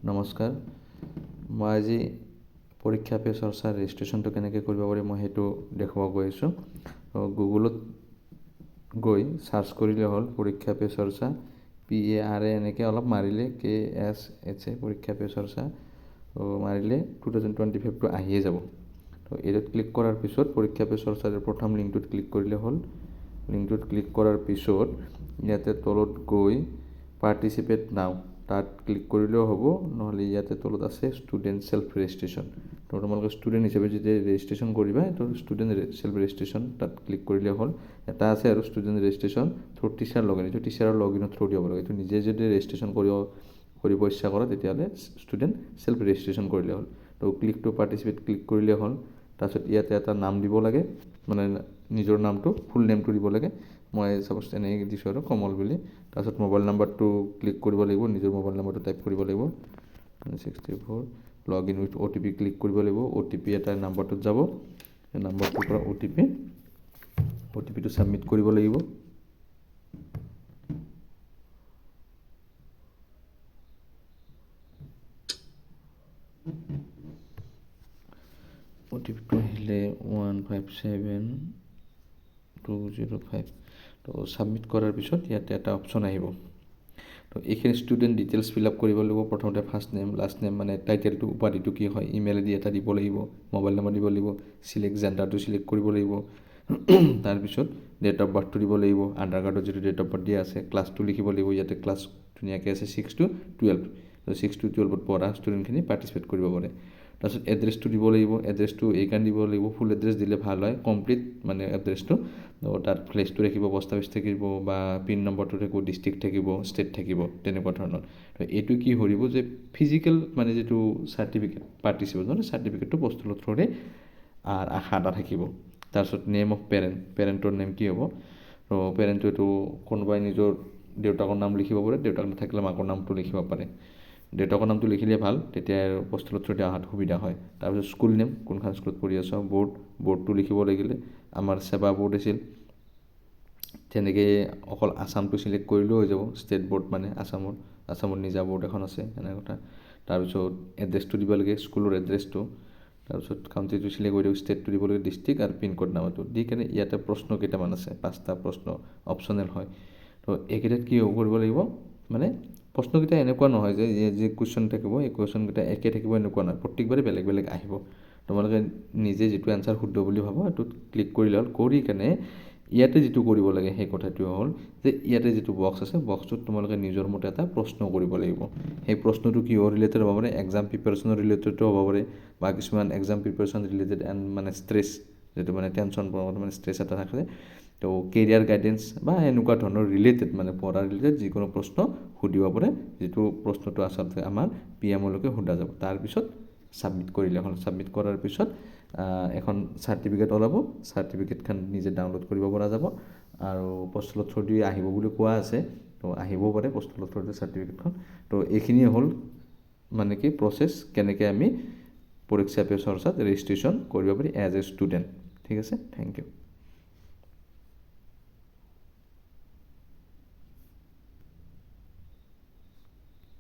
নমস্কাৰ, মই আজি পৰীক্ষা পে চৰ্চাৰ ৰেজিষ্ট্ৰেশ্যনটো কেনেকৈ কৰিব পাৰি মই সেইটো দেখুৱাব গৈ আছোঁ। গুগলত গৈ চাৰ্চ কৰিলে হ'ল পৰীক্ষা পে চৰ্চা PARA এনেকৈ অলপ মাৰিলে KSHA পৰীক্ষা পে চৰ্চা মাৰিলে 2025টো আহিয়ে যাব। তো এইটোত ক্লিক কৰাৰ পিছত পৰীক্ষা পে চৰ্চাৰ প্ৰথম লিংকটোত ক্লিক কৰিলে হ'ল। লিংকটোত ক্লিক কৰাৰ পিছত ইয়াতে তলত গৈ পাৰ্টিচিপেট নাও তাত ক্লিক কৰিলেও হ'ব, নহ'লে ইয়াতে তলত আছে ষ্টুডেণ্ট ছেল্ফ ৰেজিষ্ট্ৰেশ্যন। তো তোমালোকে ষ্টুডেণ্ট হিচাপে যেতিয়া ৰেজিষ্ট্ৰেশ্যন কৰিবা তো ষ্টুডেণ্ট ছেল্ফ ৰেজিষ্ট্ৰেশ্যন তাত ক্লিক কৰিলে হ'ল। এটা আছে আৰু student registration through teacher log in, এইটো টিচাৰৰ লগ ইনৰ থ্ৰু দিব লাগে। এইটো নিজে যদি ৰেজিষ্ট্ৰেশ্যন কৰিব ইচ্ছা কৰা তেতিয়াহ'লে ষ্টুডেণ্ট ছেল্ফ ৰেজিষ্ট্ৰেশ্যন কৰিলে হ'ল। তো ক্লিক টু পাৰ্টিচিপেট ক্লিক কৰিলে হ'ল। তাৰপিছত ইয়াতে এটা নাম দিব লাগে, মানে নিজৰ নামটো ফুল নেমটো দিব লাগে। মই চাপ'জ এনেকৈ দিছোঁ আৰু কমল বুলি। তাৰপিছত মোবাইল নাম্বাৰটো ক্লিক কৰিব লাগিব, নিজৰ মোবাইল নাম্বাৰটো টাইপ কৰিব লাগিব 64, লগ ইন উইথ OTP ক্লিক কৰিব লাগিব। OTP এটা নাম্বাৰটোত যাব, সেই নাম্বাৰটোৰ পৰা OTPটো ছাবমিট কৰিব লাগিব। OTPটো আহিলে 157205। তো ছাবমিট কৰাৰ পিছত ইয়াতে এটা অপশ্যন আহিব। তো এইখিনি ষ্টুডেণ্ট ডিটেইলছ ফিল আপ কৰিব লাগিব। প্ৰথমতে ফাৰ্ষ্ট নেম, লাষ্ট নেম, মানে টাইটেলটো উপাধিটো কি হয়, ইমেইল ID এটা দিব লাগিব, মোবাইল নম্বৰ দিব লাগিব, চিলেক্ট জেণ্ডাৰটো চিলেক্ট কৰিব লাগিব। তাৰপিছত ডেট অফ বাৰ্থটো দিব লাগিব, আধাৰ কাৰ্ডত যিটো ডেট অফ বাৰ্থ দিয়া আছে, ক্লাছটো লিখিব লাগিব। ইয়াতে ক্লাছ ধুনীয়াকৈ আছে 6 to 12। তো 6 to 12ত পঢ়া ষ্টুডেণ্টখিনি পাৰ্টিচিপেট কৰিব পাৰে। তাৰপিছত এড্ৰেছটো দিব লাগিব, এড্ৰেছটো এইকাৰণে দিব লাগিব, ফুল এড্ৰেছ দিলে ভাল হয়, কমপ্লিট মানে এড্ৰেছটো। তাত প্লেচটো থাকিব, পোষ্ট অফিচ থাকিব, বা পিন নম্বৰটো থাকিব, ডিষ্ট্ৰিক্ট থাকিব, ষ্টেট থাকিব, তেনেকুৱা ধৰণৰ। তো এইটো কি কৰিব যে ফিজিকেল মানে যিটো চাৰ্টিফিকেট পাৰ্টিচিপেট চাৰ্টিফিকেটটো পষ্টেলৰ থ্ৰুৰে আৰু আশা এটা থাকিব। তাৰপিছত নেম অফ পেৰেণ্টৰ নেম কি হ'ব। তো পেৰেণ্টটো এইটো কোনোবাই নিজৰ দেউতাকৰ নাম লিখিব পাৰে, দেউতাক নাথাকিলে মাকৰ নামটো লিখিব পাৰে। দেউতাকৰ নামটো লিখিলে ভাল, তেতিয়া পষ্টেলৰ থ্ৰুৰে অহাত সুবিধা হয়। তাৰপিছত স্কুল নেম, কোনখন স্কুলত পঢ়ি আছ, বৰ্ডটো লিখিব লাগিলে। আমাৰ সেৱা বৰ্ড আছিল, তেনেকৈ অকল আছামটো চিলেক্ট কৰিলেও হৈ যাব। ষ্টেট বৰ্ড মানে আছামৰ নিজা বৰ্ড এখন আছে, এনেকুৱা কথা। তাৰপিছত এড্ৰেছটো দিব লাগে, স্কুলৰ এড্ৰেছটো। তাৰপিছত কাউণ্ট্ৰিটো চিলেক্ট কৰি দিব, ষ্টেটটো দিব লাগে, ডিষ্ট্ৰিক্ট আৰু পিনক'ড নামটো দি কেনে ইয়াতে প্ৰশ্ন কেইটামান আছে, 5টা প্ৰশ্ন অপশ্যনেল হয়। তো এইকেইটাত কি কৰিব লাগিব, মানে প্ৰশ্নকেইটা এনেকুৱা নহয় যে যি কুৱেশ্যন থাকিব এই কুৱেশ্যনকেইটা একে থাকিব, এনেকুৱা নহয়, প্ৰত্যেকবাৰে বেলেগ বেলেগ আহিব। তোমালোকে নিজে যিটো এনচাৰ শুদ্ধ বুলি ভাবা এইটোত ক্লিক কৰিলে হ'ল। কৰি কেনে ইয়াতে যিটো কৰিব লাগে সেই কথাটো হ'ল যে ইয়াতে যিটো বক্স আছে, বক্সটোত তোমালোকে নিজৰ মতে এটা প্ৰশ্ন কৰিব লাগিব। সেই প্ৰশ্নটো কিহৰ ৰিলেটেড হ'ব পাৰে, এক্সাম প্ৰিপাৰেশ্যনৰ ৰিলেটেডো হ'ব পাৰে, বা কিছুমান এক্সাম প্ৰিপাৰেশ্যন ৰিলেটেড এণ্ড মানে ষ্ট্ৰেছ, যিটো মানে টেনশ্যন মানে ষ্ট্ৰেছ এটা থাকে। তো কেৰিয়াৰ গাইডেন্স বা এনেকুৱা ধৰণৰ ৰিলেটেড, মানে পঢ়াৰ ৰিলেটেড যিকোনো প্ৰশ্ন সুধিব পাৰে, যিটো প্ৰশ্নটো আচলতে আমাৰ PMলৈকে সোধা যাব। তাৰপিছত ছাবমিট কৰিলে হ'ল। ছাবমিট কৰাৰ পিছত এখন চাৰ্টিফিকেট ওলাব, চাৰ্টিফিকেটখন নিজে ডাউনলোড কৰিব পৰা যাব। আৰু পষ্টেলৰ থ্ৰুদি আহিব বুলি কোৱা আছে, তো আহিবও পাৰে পষ্টেলৰ থ্ৰুদি চাৰ্টিফিকেটখন। তো এইখিনিয়ে হ'ল মানে কি প্ৰচেছ, কেনেকৈ আমি পৰীক্ষা পে চৰ্চাত ৰেজিষ্ট্ৰেশ্যন কৰিব পাৰি এজ এ ষ্টুডেণ্ট। ঠিক আছে, থেংক ইউ।